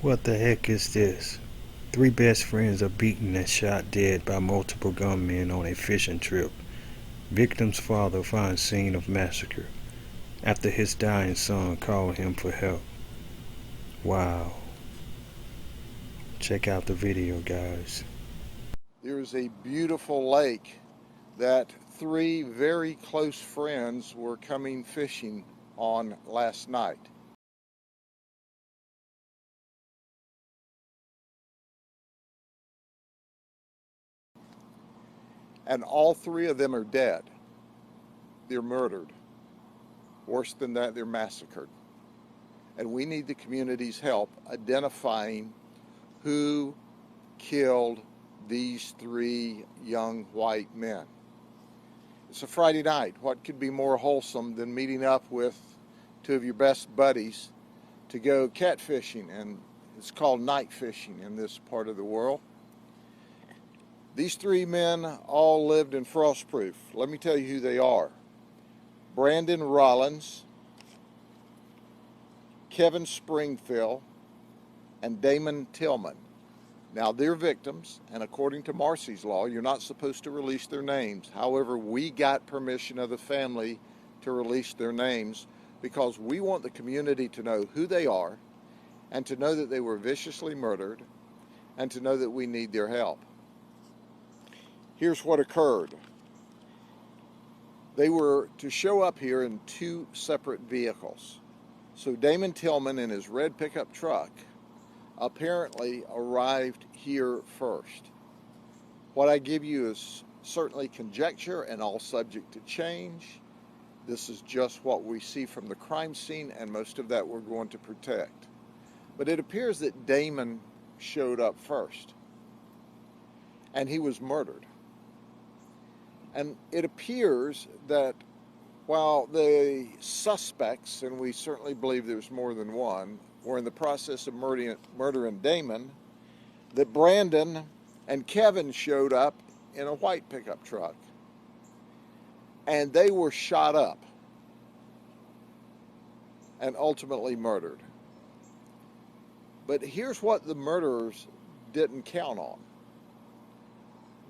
What the heck is this? Three best friends are beaten and shot dead by multiple gunmen on a fishing trip. Victim's father finds scene of massacre after his dying son called him for help. Wow. Check out the video, guys. There's a beautiful lake that three very close friends were coming fishing on last night. And all three of them are dead. They're murdered. Worse than that, they're massacred. And we need the community's help identifying who killed these three young white men. It's a Friday night. What could be more wholesome than meeting up with two of your best buddies to go catfishing? And it's called night fishing in this part of the world. These three men all lived in Frostproof. Let me tell you who they are. Brandon Rollins, Keven Springfield, and Damion Tillman. Now, they're victims, and according to Marcy's law, you're not supposed to release their names. However, we got permission of the family to release their names because we want the community to know who they are and to know that they were viciously murdered and to know that we need their help. Here's what occurred. They were to show up here in two separate vehicles. So Damion Tillman in his red pickup truck apparently arrived here first. What I give you is certainly conjecture and all subject to change. This is just what we see from the crime scene, and most of that we're going to protect. But it appears that Damion showed up first, and he was murdered. And it appears that while the suspects, and we certainly believe there's more than one, were in the process of murdering Damion, that Brandon and Keven showed up in a white pickup truck. And they were shot up and ultimately murdered. But here's what the murderers didn't count on.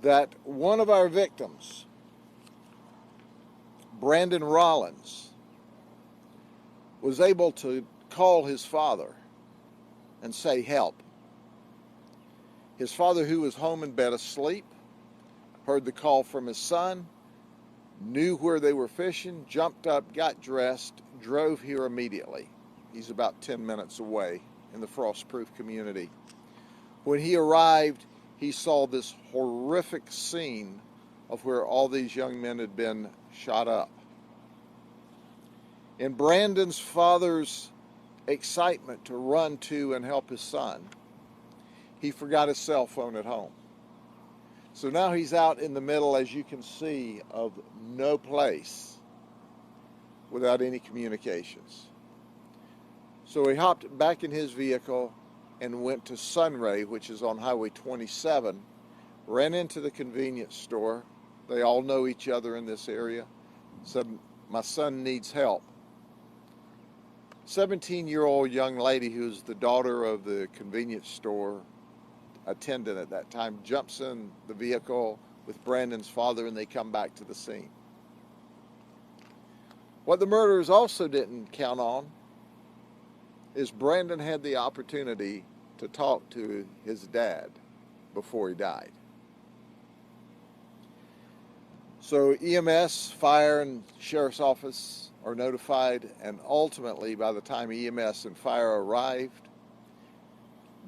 That one of our victims, Brandon Rollins, was able to call his father and say help. His father, who was home in bed asleep, heard the call from his son, knew where they were fishing, jumped up, got dressed, drove here immediately. He's about 10 minutes away in the Frostproof community. When he arrived, he saw this horrific scene of where all these young men had been shot up. In Brandon's father's excitement to run to and help his son, he forgot his cell phone at home. So now he's out in the middle, as you can see, of no place without any communications. So he hopped back in his vehicle and went to Sunray, which is on Highway 27, ran into the convenience store. They all know each other in this area. Said, my son needs help. 17-year-old young lady who's the daughter of the convenience store attendant at that time jumps in the vehicle with Brandon's father, and they come back to the scene. What the murderers also didn't count on is Brandon had the opportunity to talk to his dad before he died. So EMS, fire, and sheriff's office are notified, and ultimately, by the time EMS and fire arrived,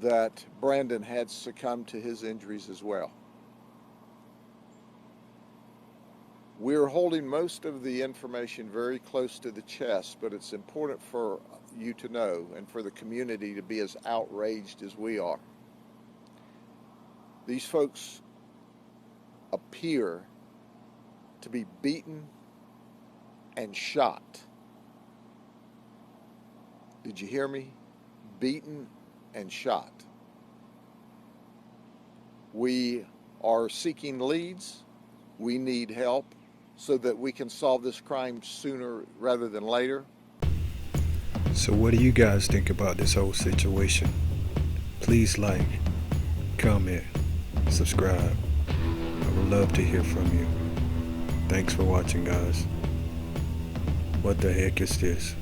that Brandon had succumbed to his injuries as well. We're holding most of the information very close to the chest, but it's important for you to know and for the community to be as outraged as we are. These folks appear to be beaten and shot. Did you hear me? Beaten and shot. We are seeking leads. We need help so that we can solve this crime sooner rather than later. So what do you guys think about this whole situation? Please like, comment, subscribe. I would love to hear from you. Thanks for watching, guys. What the heck is this?